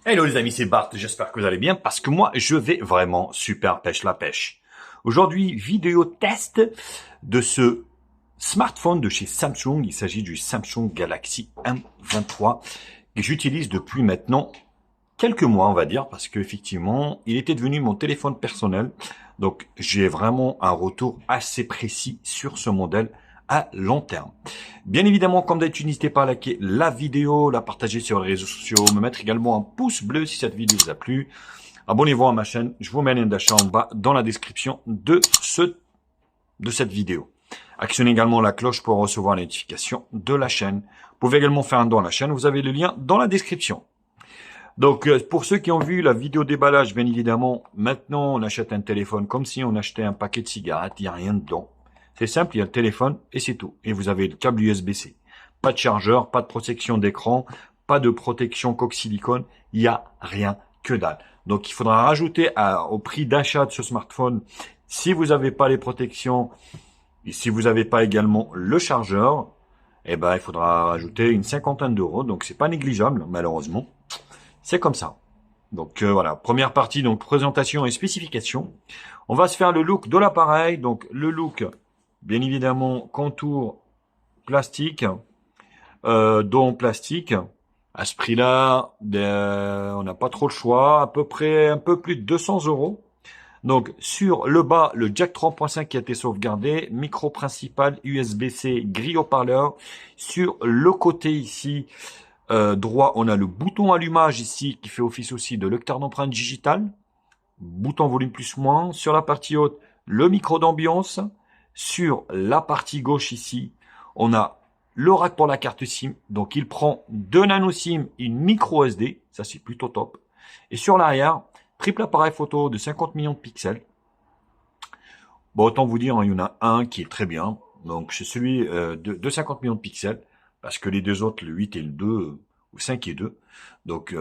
Hello les amis, c'est Bart, j'espère que vous allez bien parce que moi je vais vraiment super pêche la pêche. Aujourd'hui, vidéo test de ce smartphone de chez Samsung. Il s'agit du Samsung Galaxy M23 que j'utilise depuis maintenant quelques mois, on va dire, parce qu'effectivement, il était devenu mon téléphone personnel. Donc, j'ai vraiment un retour assez précis sur ce modèle à long terme. Bien évidemment, comme d'habitude, n'hésitez pas à liker la vidéo, la partager sur les réseaux sociaux, me mettre également un pouce bleu si cette vidéo vous a plu. Abonnez-vous à ma chaîne, je vous mets le lien d'achat en bas dans la description de cette vidéo. Actionnez également la cloche pour recevoir les notifications de la chaîne. Vous pouvez également faire un don à la chaîne, vous avez le lien dans la description. Donc, pour ceux qui ont vu la vidéo déballage, bien évidemment, maintenant, on achète un téléphone comme si on achetait un paquet de cigarettes. Il n'y a rien dedans. C'est simple, il y a le téléphone et c'est tout. Et vous avez le câble USB-C. Pas de chargeur, pas de protection d'écran, pas de protection coque-silicone. Il n'y a rien que dalle. Donc, il faudra rajouter au prix d'achat de ce smartphone, si vous n'avez pas les protections et si vous n'avez pas également le chargeur, eh ben, il faudra rajouter une cinquantaine d'euros. Donc, c'est pas négligeable, malheureusement. C'est comme ça. Donc voilà, première partie, donc présentation et spécification. On va se faire le look de l'appareil. Donc le look, bien évidemment, contour plastique, dont plastique. À ce prix-là, on n'a pas trop le choix. À peu près un peu plus de 200 euros. Donc sur le bas, le jack 3.5 qui a été sauvegardé, micro principal USB-C, grille haut-parleur. Sur le côté ici, droit, on a le bouton allumage ici qui fait office aussi de lecteur d'empreinte digitale. Bouton volume plus moins. Sur la partie haute, le micro d'ambiance. Sur la partie gauche ici, on a le rack pour la carte SIM. Donc il prend 2 nano SIM, une micro SD. Ça c'est plutôt top. Et sur l'arrière, triple appareil photo de 50 millions de pixels. Bon, autant vous dire, hein, il y en a un qui est très bien. Donc c'est celui de 50 millions de pixels. Parce que les deux autres, le 8 et le 2, ou 5 et 2. Donc,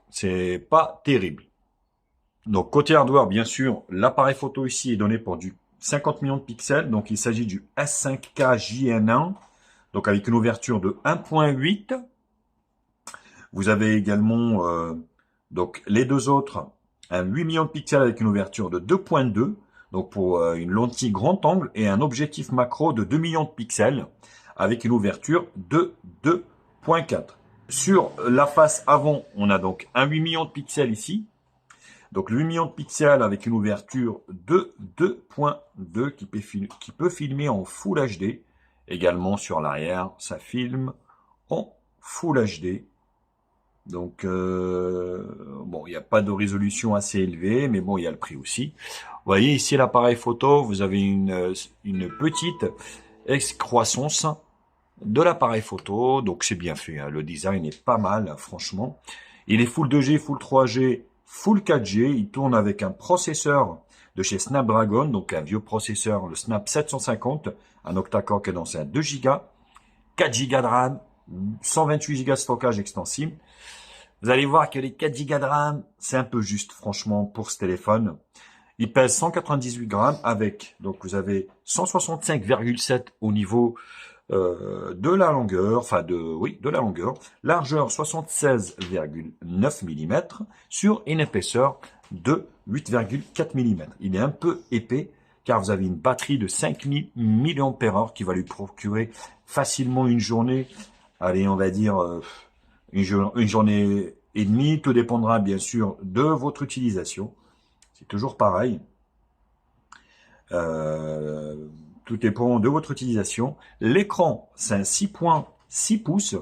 c'est pas terrible. Donc, côté hardware, bien sûr, l'appareil photo ici est donné pour du 50 millions de pixels. Donc, il s'agit du S5K JN1. Donc, avec une ouverture de 1.8. Vous avez également, donc, les deux autres, un 8 millions de pixels avec une ouverture de 2.2. Donc, pour une lentille grand angle et un objectif macro de 2 millions de pixels avec une ouverture de 2.4. Sur la face avant, on a donc un 8 millions de pixels ici. Donc le 8 millions de pixels avec une ouverture de 2.2 qui peut filmer en Full HD. Également sur l'arrière, ça filme en Full HD. Donc, bon, il n'y a pas de résolution assez élevée, mais bon, il y a le prix aussi. Vous voyez ici l'appareil photo, vous avez une petite excroissance de l'appareil photo, donc c'est bien fait, hein. Le design est pas mal, hein, franchement. Il est Full 2G, Full 3G, Full 4G, il tourne avec un processeur de chez Snapdragon, donc un vieux processeur, le Snap 750, un octa-core cadencé à 2 Go, 4 Go de RAM, 128 Go de stockage extensible. Vous allez voir que les 4 Go de RAM, c'est un peu juste, franchement, pour ce téléphone. Il pèse 198 grammes avec, donc vous avez 165,7 au niveau de la longueur, de la longueur, largeur 76,9 mm sur une épaisseur de 8,4 mm. Il est un peu épais car vous avez une batterie de 5000 mAh qui va lui procurer facilement une journée, allez, on va dire une journée et demie. Tout dépendra bien sûr de votre utilisation. C'est toujours pareil. Euh, Tout dépend de votre utilisation. L'écran, c'est un 6.6 pouces.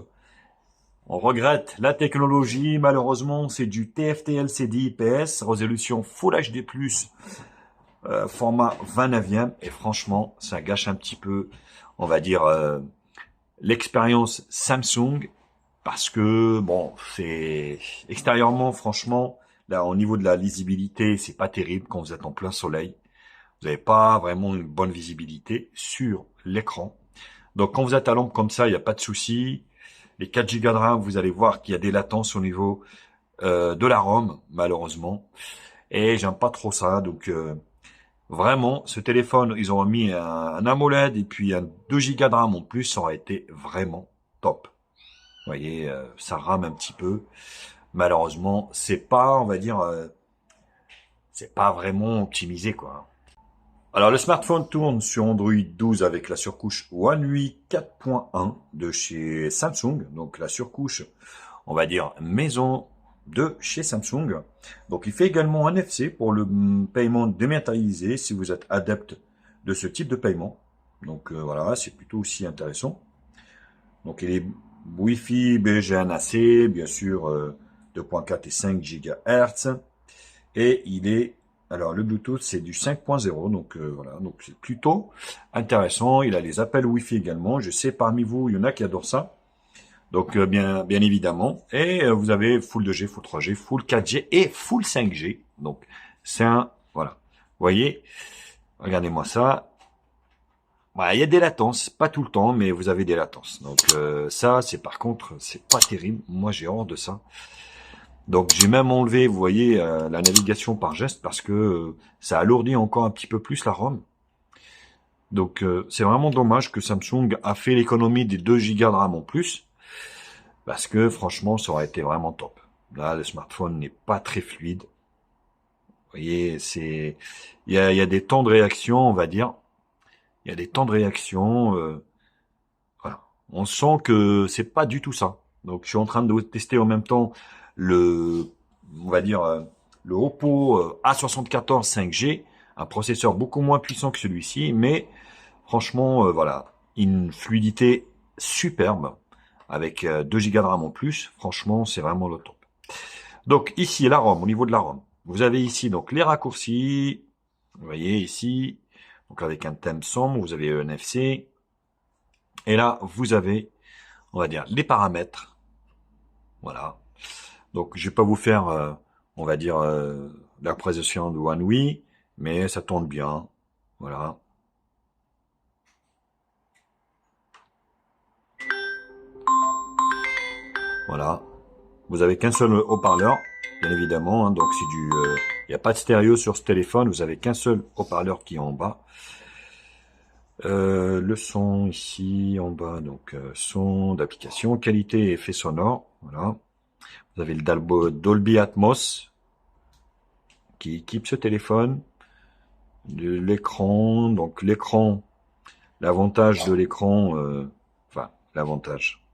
On regrette la technologie, malheureusement, c'est du TFT LCD IPS, résolution Full HD+, format 29e, et franchement, ça gâche un petit peu, on va dire, l'expérience Samsung, parce que, bon, c'est extérieurement, franchement, là, au niveau de la lisibilité, c'est pas terrible quand vous êtes en plein soleil. Vous n'avez pas vraiment une bonne visibilité sur l'écran. Donc quand vous êtes à l'ombre comme ça, il n'y a pas de souci. Les 4 Go de RAM, vous allez voir qu'il y a des latences au niveau de la ROM, malheureusement. Et j'aime pas trop ça. Donc vraiment, ce téléphone, ils ont mis un AMOLED et puis un 2 Go de RAM en plus, ça aurait été vraiment top. Vous voyez, ça rame un petit peu. malheureusement, c'est pas, on va dire, c'est pas vraiment optimisé, quoi. Alors, le smartphone tourne sur Android 12 avec la surcouche One UI 4.1 de chez Samsung. Donc, la surcouche, on va dire, maison de chez Samsung. Donc, il fait également un NFC pour le paiement dématérialisé si vous êtes adepte de ce type de paiement. Donc, voilà, c'est plutôt aussi intéressant. Donc, il est Wi-Fi, BGNAC, bien sûr, 2.4 et 5 GHz. Et il est, alors le Bluetooth c'est du 5.0, donc voilà, donc c'est plutôt intéressant. Il a les appels Wi-Fi également. Je sais parmi vous, il y en a qui adorent ça. Donc bien évidemment. Et vous avez Full 2G, Full 3G, Full 4G et Full 5G. Donc c'est un, voilà. Vous voyez, regardez-moi ça. Voilà, il y a des latences, pas tout le temps, mais vous avez des latences. Donc ça, c'est par contre, c'est pas terrible. Moi, j'ai horreur de ça. Donc j'ai même enlevé, vous voyez, la navigation par geste parce que ça alourdit encore un petit peu plus la ROM. Donc c'est vraiment dommage que Samsung a fait l'économie des 2 Go de RAM en plus, parce que franchement ça aurait été vraiment top. Là le smartphone n'est pas très fluide. Vous voyez, il y a des temps de réaction, on va dire. Il y a des temps de réaction. Voilà. On sent que c'est pas du tout ça. Donc je suis en train de tester en même temps le, on va dire, le Oppo A74 5G, un processeur beaucoup moins puissant que celui-ci, mais franchement, voilà, une fluidité superbe avec 2 Go de RAM en plus. Franchement, c'est vraiment le top. Donc ici, la ROM, au niveau de la ROM, vous avez ici donc les raccourcis. Vous voyez ici, donc avec un thème sombre, vous avez NFC. Et là, vous avez, on va dire, les paramètres. Voilà. Donc, je vais pas vous faire, on va dire, la présentation de One UI, mais ça tourne bien. Voilà. Voilà. Vous avez qu'un seul haut-parleur, bien évidemment. Hein, donc, c'est du, il n'y a pas de stéréo sur ce téléphone. Vous avez qu'un seul haut-parleur qui est en bas. Le son ici en bas, donc son d'application, qualité et effet sonore. Voilà. Vous avez le Dolby Atmos qui équipe ce téléphone. De l'écran, donc l'écran, l'avantage de l'écran, enfin l'avantage.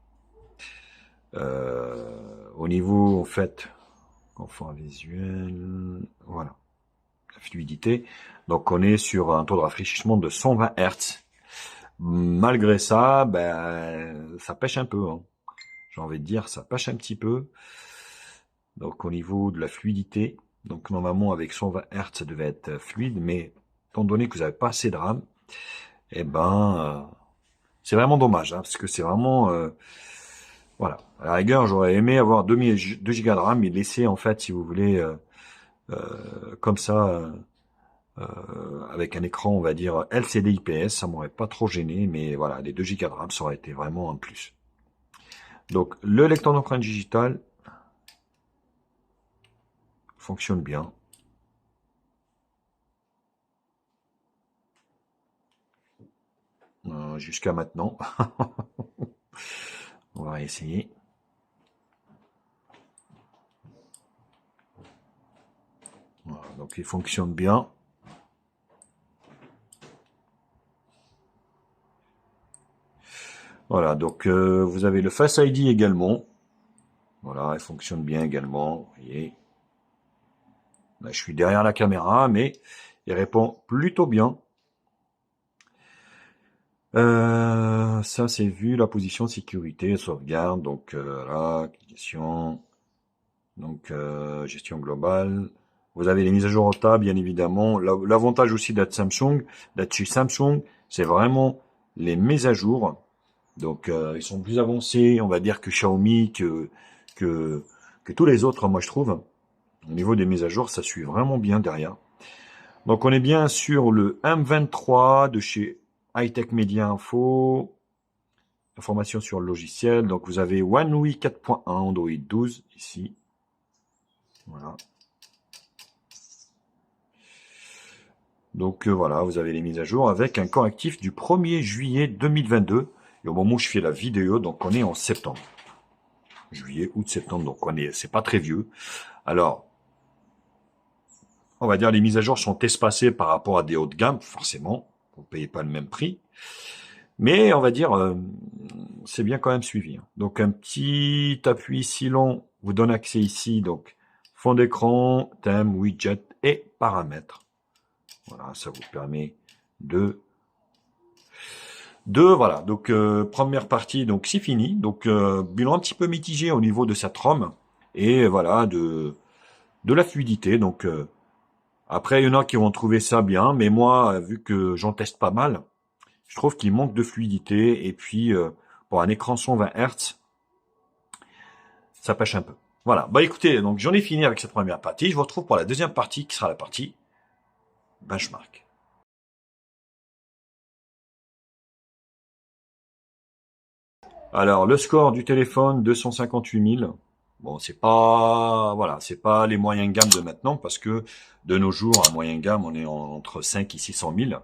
Au niveau en fait, confort visuel, voilà, la fluidité. Donc on est sur un taux de rafraîchissement de 120 Hz. Malgré ça, ben ça pêche un peu. Hein. J'ai envie de dire, ça pêche un petit peu. Donc au niveau de la fluidité, donc normalement avec 120 Hz ça devait être fluide, mais étant donné que vous n'avez pas assez de RAM, eh ben c'est vraiment dommage, hein, parce que c'est vraiment voilà. À la rigueur, j'aurais aimé avoir 2 Go de RAM et laisser en fait, si vous voulez, comme ça, avec un écran, on va dire LCD IPS, ça m'aurait pas trop gêné, mais voilà, les 2 Go de RAM, ça aurait été vraiment un plus. Donc le lecteur d'empreinte digitale fonctionne bien. Jusqu'à maintenant. On va essayer. Voilà, donc il fonctionne bien. Voilà, donc vous avez le Face ID également. Voilà, il fonctionne bien également. Vous voyez. Là, je suis derrière la caméra, mais il répond plutôt bien. Ça, c'est vu la position sécurité, sauvegarde, donc voilà, gestion, donc gestion globale. Vous avez les mises à jour en table, bien évidemment. L'avantage aussi d'être chez Samsung, c'est vraiment les mises à jour. Donc ils sont plus avancés, on va dire, que Xiaomi, que tous les autres, moi je trouve. Au niveau des mises à jour, ça suit vraiment bien derrière. Donc on est bien sur le M23 de chez Hightech Media Info. Information sur le logiciel. Donc vous avez One UI 4.1 Android 12 ici. Voilà. Donc voilà, vous avez les mises à jour avec un correctif du 1er juillet 2022. Et au moment où je fais la vidéo, donc on est en septembre. juillet, août, septembre, donc c'est pas très vieux. Alors, on va dire les mises à jour sont espacées par rapport à des hauts de gamme, forcément, vous ne payez pas le même prix. Mais on va dire, c'est bien quand même suivi. Donc un petit appui si long vous donne accès ici, donc fond d'écran, thème, widget et paramètres. Voilà, ça vous permet voilà. Donc première partie, donc c'est fini. Donc bilan un petit peu mitigé au niveau de cette ROM et voilà de la fluidité. Donc après il y en a qui vont trouver ça bien, mais moi vu que j'en teste pas mal, je trouve qu'il manque de fluidité et puis pour un écran 120 Hz, ça pêche un peu. Voilà. Bah écoutez, donc j'en ai fini avec cette première partie. Je vous retrouve pour la deuxième partie qui sera la partie benchmark. Alors le score du téléphone 258 000. Bon, c'est pas voilà, c'est pas les moyens gamme de maintenant parce que de nos jours, à moyen gamme, on est entre 5 et 600 000.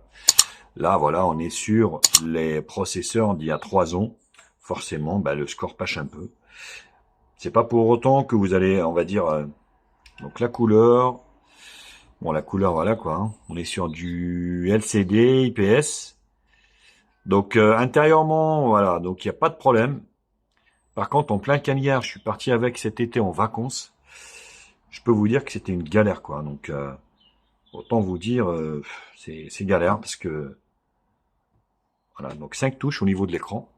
Là, voilà, on est sur les processeurs d'il y a 3 ans. Forcément, bah, le score pêche un peu. C'est pas pour autant que vous allez, on va dire, donc la couleur. Bon, la couleur, voilà quoi. Hein. On est sur du LCD, IPS. Donc intérieurement, voilà, donc il n'y a pas de problème. Par contre, en plein cagnard, je suis parti avec cet été en vacances. Je peux vous dire que c'était une galère, quoi. Donc autant vous dire, c'est galère parce que voilà. Donc 5 touches au niveau de l'écran.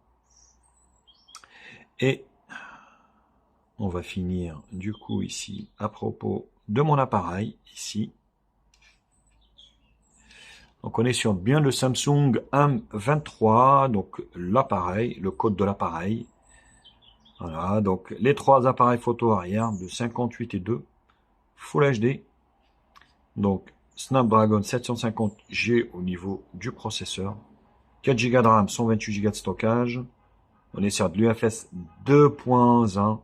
Et on va finir du coup ici à propos de mon appareil ici. Donc on est sur bien le Samsung M23, donc l'appareil, le code de l'appareil. Voilà, donc les 3 appareils photo arrière de 58 et 2, Full HD. Donc Snapdragon 750G au niveau du processeur. 4 Go de RAM, 128 Go de stockage. On est sur de l'UFS 2.1.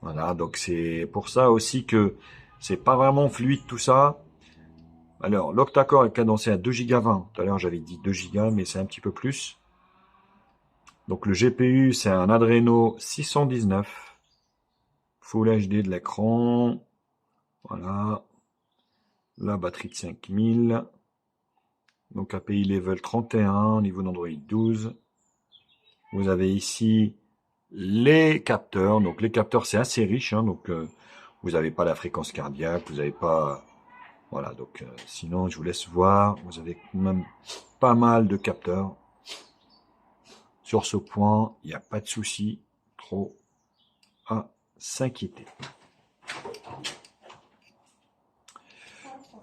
Voilà, donc c'est pour ça aussi que c'est pas vraiment fluide tout ça. Alors, l'octa-core est cadencé à 2 Go 20. Tout à l'heure, j'avais dit 2 Go, mais c'est un petit peu plus. Donc, le GPU, c'est un Adreno 619. Full HD de l'écran. Voilà. La batterie de 5000. Donc, API level 31, niveau d'Android 12. Vous avez ici les capteurs. Donc, les capteurs, c'est assez riche. Hein, donc, vous n'avez pas la fréquence cardiaque. Vous n'avez pas... Voilà, donc sinon je vous laisse voir, vous avez même pas mal de capteurs. Sur ce point, il n'y a pas de souci trop à s'inquiéter.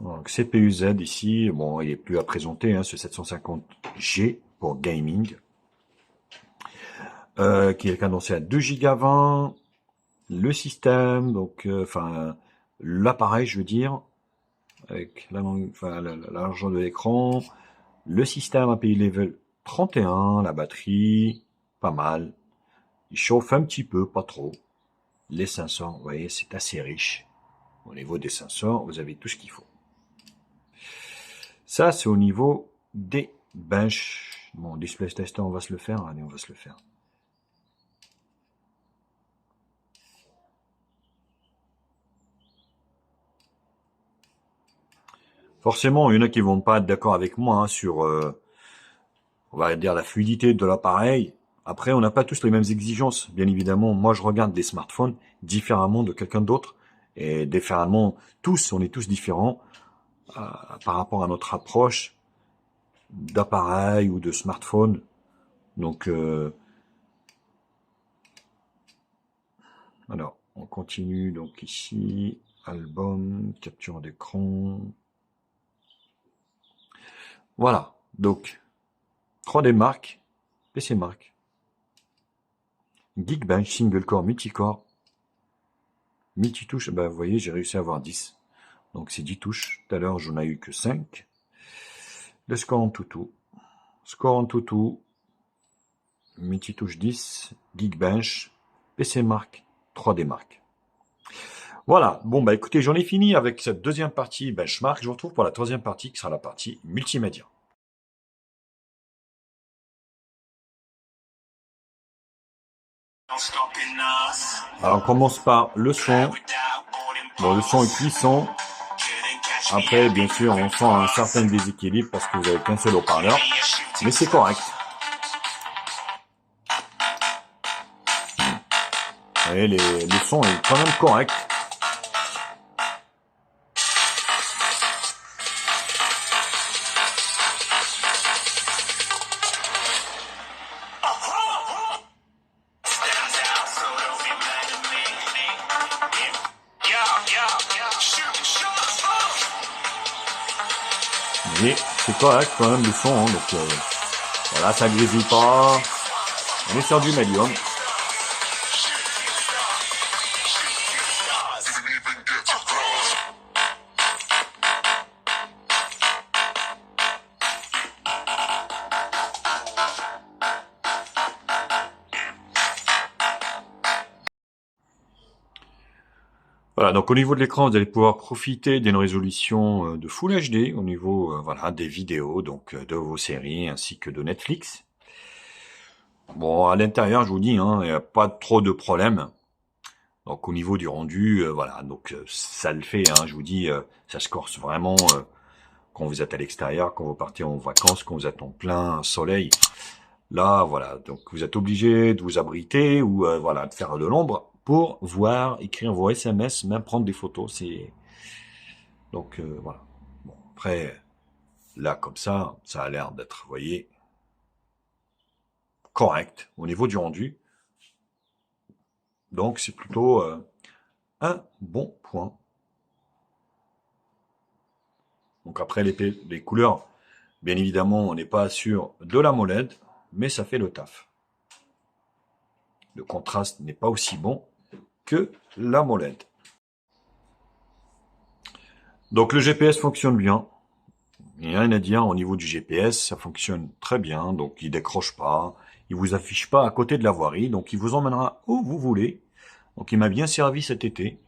Donc CPU Z ici, bon il est plus à présenter, hein, ce 750G pour gaming. Qui est cadencé à 2 Go 20. Le système, donc enfin l'appareil je veux dire, avec la largeur de l'écran, le système API level 31, la batterie, pas mal. Il chauffe un petit peu, pas trop. Les sensors, vous voyez, c'est assez riche. Au niveau des sensors, vous avez tout ce qu'il faut. Ça, c'est au niveau des bench. Bon, display tester, on va se le faire. Allez, on va se le faire. Forcément, il y en a qui vont pas être d'accord avec moi hein, sur, on va dire, la fluidité de l'appareil. Après, on n'a pas tous les mêmes exigences, bien évidemment. Moi, je regarde les smartphones différemment de quelqu'un d'autre. Et différemment, on est tous différents par rapport à notre approche d'appareil ou de smartphone. Donc, alors, on continue. Donc ici, album, capture d'écran. Voilà. Donc, 3D Mark, PC Mark, Geekbench, single core, multicore, multitouche. Ben, vous voyez, j'ai réussi à avoir 10. Donc, c'est 10 touches. Tout à l'heure, j'en ai eu que 5. Le score en toutou. Score en toutou. Multitouche 10. Geekbench. PC Mark. 3D Mark. Voilà. Bon, bah écoutez, j'en ai fini avec cette deuxième partie benchmark. Je vous retrouve pour la troisième partie qui sera la partie multimédia. Alors on commence par le son. Bon, le son est puissant. Après, bien sûr, on sent un certain déséquilibre parce que vous avez qu'un seul haut-parleur. Mais c'est correct. Vous voyez, le son est quand même correct. Mais c'est correct quand même le son, hein, donc voilà, ça grésille pas. On est sur du médium. Voilà, donc au niveau de l'écran, vous allez pouvoir profiter d'une résolution de Full HD au niveau voilà, des vidéos, donc de vos séries ainsi que de Netflix. Bon, à l'intérieur, je vous dis, hein, il n'y a pas trop de problèmes. Donc au niveau du rendu, voilà, donc ça le fait, hein, je vous dis, ça se corse vraiment quand vous êtes à l'extérieur, quand vous partez en vacances, quand vous êtes en plein soleil. Là, voilà, donc vous êtes obligé de vous abriter ou voilà, de faire de l'ombre pour voir, écrire vos SMS, même prendre des photos. C'est donc voilà. Bon, après, là, comme ça a l'air d'être, vous voyez, correct au niveau du rendu. Donc c'est plutôt un bon point. Donc après les couleurs, bien évidemment, on n'est pas sûr de la AMOLED, mais ça fait le taf. Le contraste n'est pas aussi bon que la AMOLED. Donc le GPS fonctionne bien. Il n'y a rien à dire au niveau du GPS, ça fonctionne très bien, donc il décroche pas, il vous affiche pas à côté de la voirie, donc il vous emmènera où vous voulez. Donc il m'a bien servi cet été.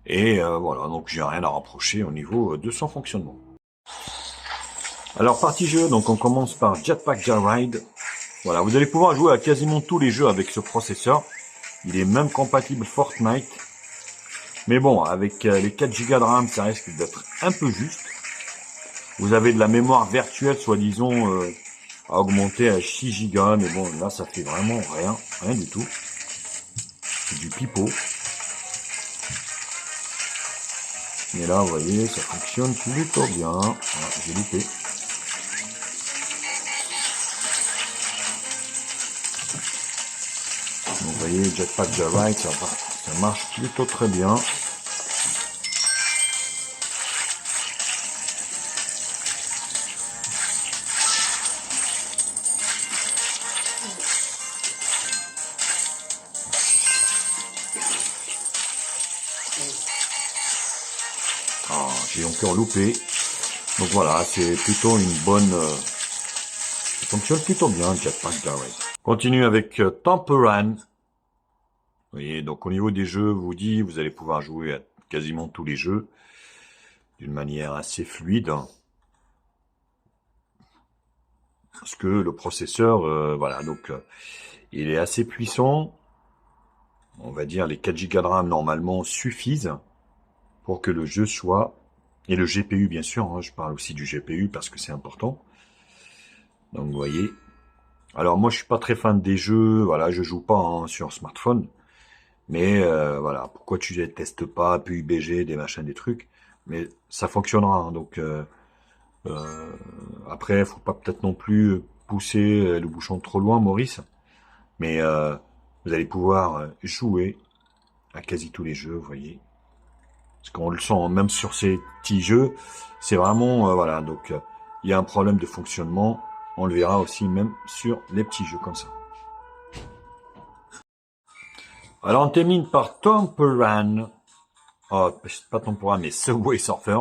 Et voilà, donc j'ai rien à reprocher au niveau de son fonctionnement. Alors partie jeu, donc on commence par Jetpack Joyride. Voilà, vous allez pouvoir jouer à quasiment tous les jeux avec ce processeur. Il est même compatible Fortnite. Mais bon, avec les 4 Go de RAM, ça risque d'être un peu juste. Vous avez de la mémoire virtuelle, soi-disant, à augmenter à 6 Go. Mais bon, là, ça fait vraiment rien du tout. C'est du pipeau. Mais là, vous voyez, ça fonctionne plutôt bien. Voilà, j'ai loupé. Donc, vous voyez, Jetpack Joyride, ça marche plutôt très bien. Ah, j'ai encore loupé. Donc voilà, c'est plutôt une bonne... ça fonctionne plutôt bien, Jetpack Joyride. Continue avec Temple Run. Vous voyez, donc au niveau des jeux, vous dit, vous allez pouvoir jouer à quasiment tous les jeux d'une manière assez fluide. Parce que le processeur, voilà, donc il est assez puissant. On va dire les 4 Go de RAM normalement suffisent pour que le jeu soit... Et le GPU bien sûr, hein, je parle aussi du GPU parce que c'est important. Donc vous voyez. Alors moi je suis pas très fan des jeux, voilà, je joue pas hein, sur smartphone. Mais voilà, pourquoi tu les testes pas, PUBG, des machins, des trucs. Mais ça fonctionnera, hein, donc après, faut pas peut-être non plus pousser le bouchon trop loin, Maurice. Mais vous allez pouvoir jouer à quasi tous les jeux, vous voyez. Parce qu'on le sent, même sur ces petits jeux, c'est vraiment, voilà, donc il y a un problème de fonctionnement. On le verra aussi même sur les petits jeux comme ça. Alors on termine par Temple Run. Oh, pas Temple Run, mais Subway Surfer.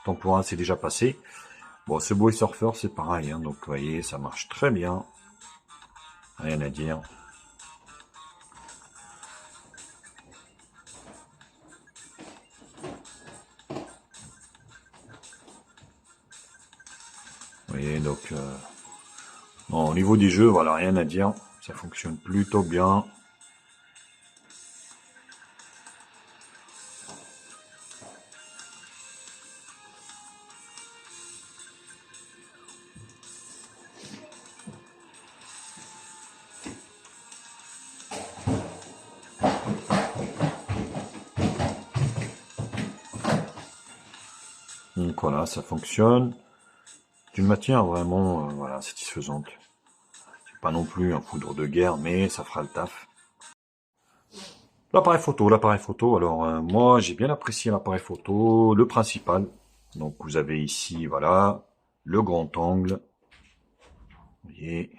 Temple Run, c'est déjà passé. Bon, Subway Surfer, c'est pareil, hein, donc vous voyez, ça marche très bien. Rien à dire. Vous voyez, donc non, au niveau des jeux, voilà, rien à dire. Ça fonctionne plutôt bien. Donc voilà, ça fonctionne d'une matière vraiment voilà, satisfaisante. C'est pas non plus un foudre de guerre, mais ça fera le taf. L'appareil photo. Alors moi j'ai bien apprécié l'appareil photo, le principal. Donc vous avez ici, voilà, le grand angle. Vous voyez,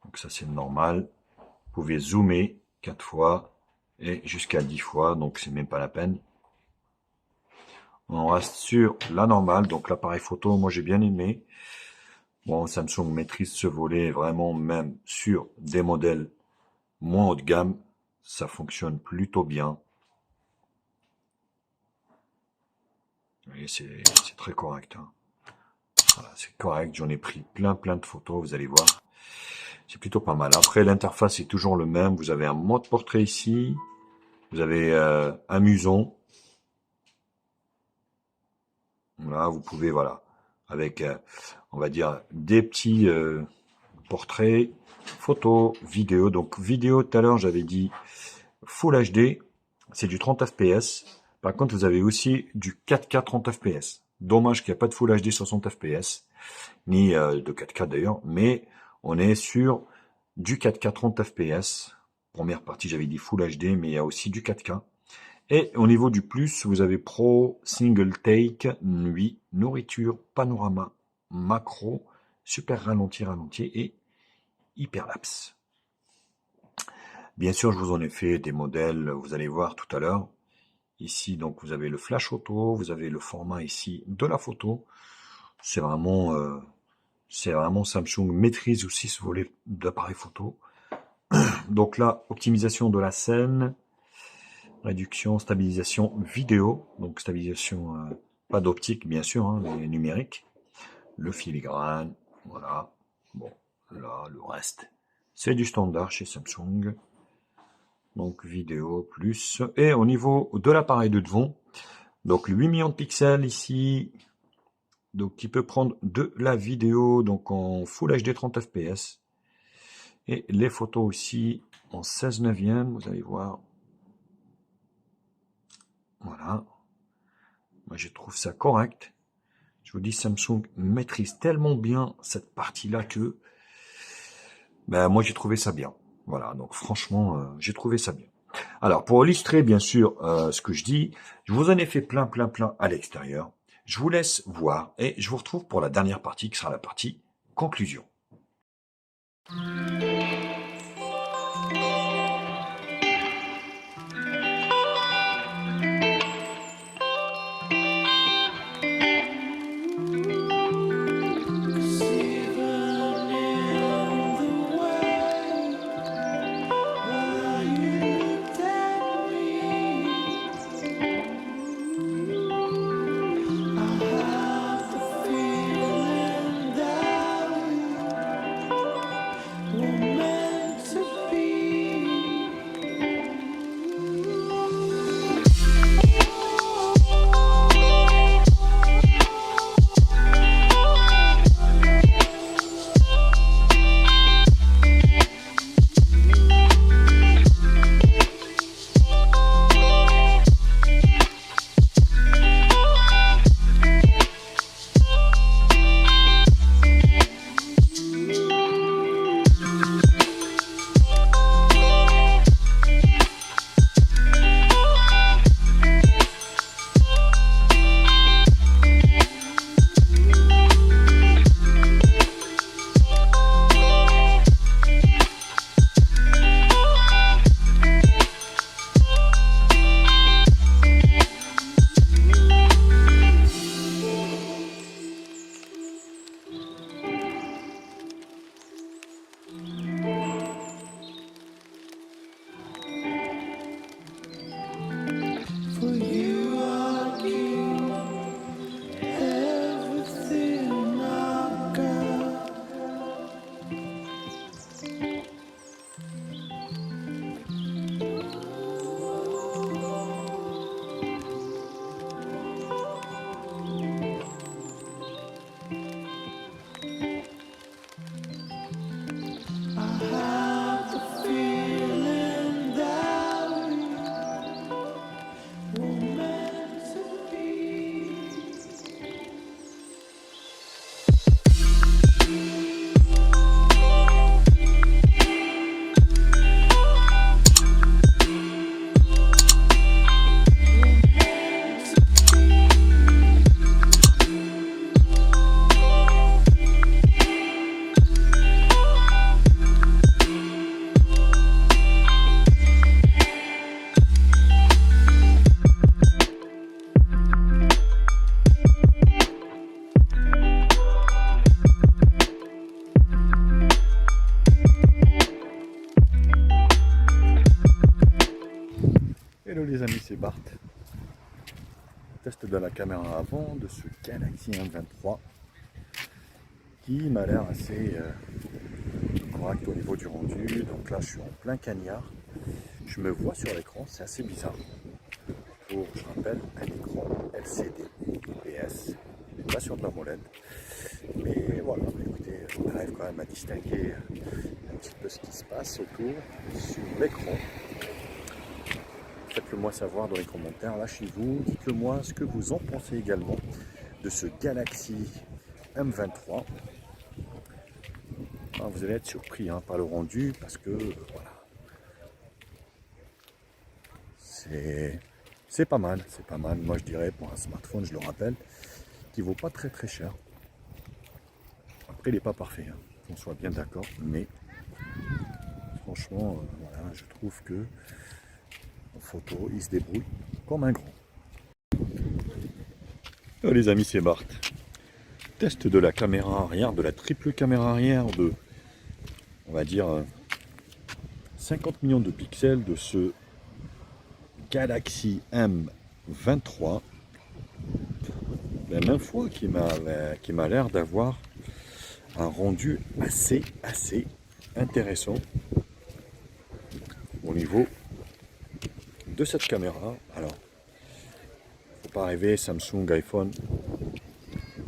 donc ça c'est normal. Vous pouvez zoomer 4 fois et jusqu'à 10 fois, donc c'est même pas la peine. On reste sur la normale, donc l'appareil photo, moi j'ai bien aimé. Bon, Samsung maîtrise ce volet vraiment, même sur des modèles moins haut de gamme, ça fonctionne plutôt bien. Et c'est très correct, hein. Voilà, c'est correct, j'en ai pris plein de photos, vous allez voir. C'est plutôt pas mal. Après, l'interface est toujours le même. Vous avez un mode portrait ici. Vous avez un muson. Voilà, vous pouvez, voilà, avec, on va dire, des petits portraits, photos, vidéos. Donc, vidéo, tout à l'heure, j'avais dit Full HD. C'est du 30 fps. Par contre, vous avez aussi du 4K 30 fps. Dommage qu'il n'y a pas de Full HD 60 fps, ni de 4K d'ailleurs, mais on est sur du 4K 30 fps. Première partie, j'avais dit Full HD, mais il y a aussi du 4K. Et au niveau du plus, vous avez Pro, Single Take, Nuit, Nourriture, Panorama, Macro, Super Ralenti, et Hyperlapse. Bien sûr, je vous en ai fait des modèles, vous allez voir tout à l'heure. Ici, donc, vous avez le flash auto, vous avez le format ici de la photo. C'est vraiment Samsung maîtrise aussi ce volet d'appareil photo. Donc là, optimisation de la scène, réduction, stabilisation vidéo, donc stabilisation, pas d'optique bien sûr, hein, mais numérique. Le filigrane, voilà. Bon, là, le reste, c'est du standard chez Samsung. Donc vidéo plus. Et au niveau de l'appareil de devant, donc 8 millions de pixels ici, donc qui peut prendre de la vidéo donc en Full HD 30 fps. Et les photos aussi en 16 neuvième, vous allez voir. Voilà. Moi, je trouve ça correct. Je vous dis, Samsung maîtrise tellement bien cette partie-là que ben, moi, j'ai trouvé ça bien. Voilà, donc franchement, j'ai trouvé ça bien. Alors, pour illustrer, bien sûr, ce que je dis, je vous en ai fait plein à l'extérieur. Je vous laisse voir et je vous retrouve pour la dernière partie qui sera la partie conclusion. Hello les amis, c'est Bart. Test de la caméra avant de ce Galaxy M23 qui m'a l'air assez correct au niveau du rendu. Donc là je suis en plein cagnard. Je me vois sur l'écran, c'est assez bizarre. Pour, je rappelle, un écran LCD IPS, pas sur de la molette. Mais voilà, écoutez, on arrive quand même à distinguer un petit peu ce qui se passe autour sur l'écran. Faites-le moi savoir dans les commentaires, lâchez-vous, dites-le moi ce que vous en pensez également de ce Galaxy M23. Ah, vous allez être surpris par le rendu parce que voilà, c'est pas mal, c'est pas mal. Moi je dirais pour un smartphone, je le rappelle, qui vaut pas très très cher. Après il n'est pas parfait, qu'on soit bien d'accord, mais franchement, voilà, je trouve que en photo, il se débrouille comme un grand. Oh, les amis, c'est Bart. Test de la caméra arrière, de la triple caméra arrière de, on va dire, 50 millions de pixels de ce Galaxy M23. La même fois qui m'a l'air d'avoir un rendu assez intéressant au niveau de cette caméra. Alors, faut pas rêver, Samsung, iPhone,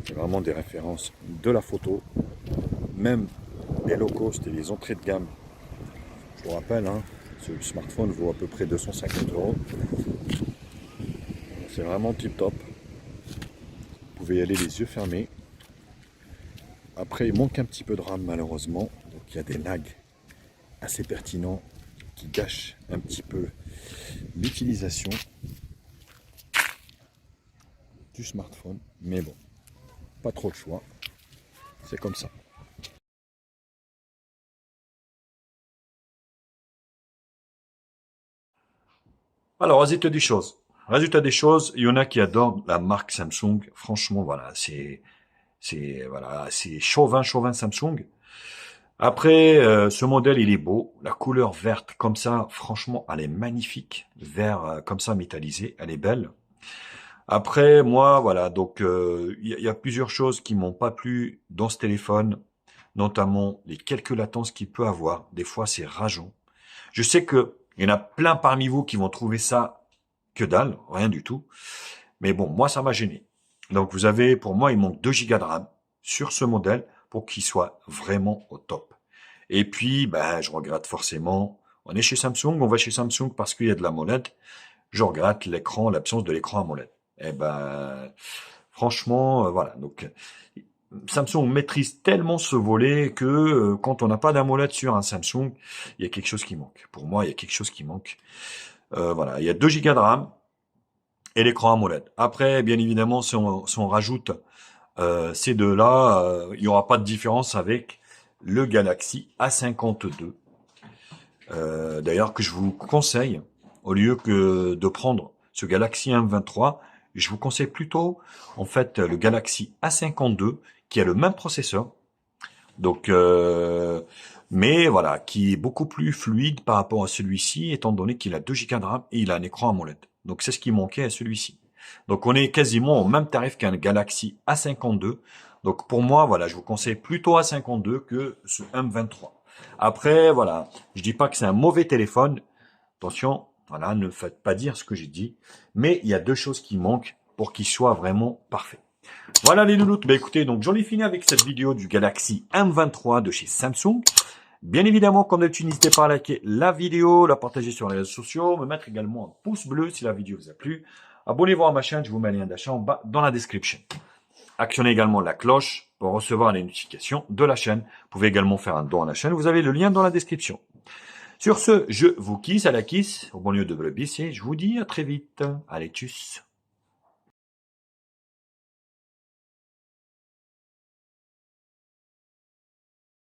c'est vraiment des références de la photo. Même les low cost et les entrées de gamme, je vous rappelle, ce smartphone vaut à peu près 250 €. C'est vraiment tip top. Vous pouvez y aller les yeux fermés. Après, il manque un petit peu de RAM malheureusement, donc il y a des lags assez pertinents qui gâchent un petit peu l'utilisation du smartphone. Mais bon, pas trop de choix, c'est comme ça. Alors, résultat des choses, il y en a qui adorent la marque Samsung. Franchement, voilà, c'est chauvin Samsung. Après, ce modèle, il est beau. La couleur verte comme ça, franchement, elle est magnifique. Vert comme ça, métallisé, elle est belle. Après, moi, voilà, donc il y a plusieurs choses qui m'ont pas plu dans ce téléphone, notamment les quelques latences qu'il peut avoir. Des fois, c'est rageant. Je sais que il y en a plein parmi vous qui vont trouver ça que dalle, rien du tout. Mais bon, moi, ça m'a gêné. Donc, vous avez, pour moi, il manque 2 Go de RAM sur ce modèle pour qu'il soit vraiment au top. Et puis, ben, je regrette forcément. On est chez Samsung, on va chez Samsung parce qu'il y a de la molette. Je regrette l'écran, l'absence de l'écran à molette. Eh ben, franchement, voilà. Donc, Samsung maîtrise tellement ce volet que quand on n'a pas d'AMOLED sur un Samsung, il y a quelque chose qui manque. Pour moi, il y a quelque chose qui manque. Voilà, il y a 2 Go de RAM et l'écran AMOLED. Après, bien évidemment, si on rajoute ces deux-là, il n'y aura pas de différence avec le Galaxy A52. D'ailleurs, que je vous conseille, au lieu que de prendre ce Galaxy M23, je vous conseille plutôt, en fait, le Galaxy A52, qui a le même processeur. Donc, mais voilà, qui est beaucoup plus fluide par rapport à celui-ci, étant donné qu'il a 2 Go de RAM et il a un écran AMOLED. Donc, c'est ce qui manquait à celui-ci. Donc, on est quasiment au même tarif qu'un Galaxy A52. Donc, pour moi, voilà, je vous conseille plutôt A52 que ce M23. Après, voilà, je dis pas que c'est un mauvais téléphone. Attention, voilà, ne faites pas dire ce que j'ai dit. Mais il y a deux choses qui manquent pour qu'il soit vraiment parfait. Voilà les louloutes. Ben écoutez, donc j'en ai fini avec cette vidéo du Galaxy M23 de chez Samsung. Bien évidemment, comme d'habitude, n'hésitez pas à liker la vidéo, la partager sur les réseaux sociaux, me mettre également un pouce bleu si la vidéo vous a plu. Abonnez-vous à ma chaîne, je vous mets le lien d'achat en bas dans la description. Actionnez également la cloche pour recevoir les notifications de la chaîne. Vous pouvez également faire un don à la chaîne, vous avez le lien dans la description. Sur ce, je vous kiss à la kiss, au bon lieu de brebis, et je vous dis à très vite. Allez, tchuss.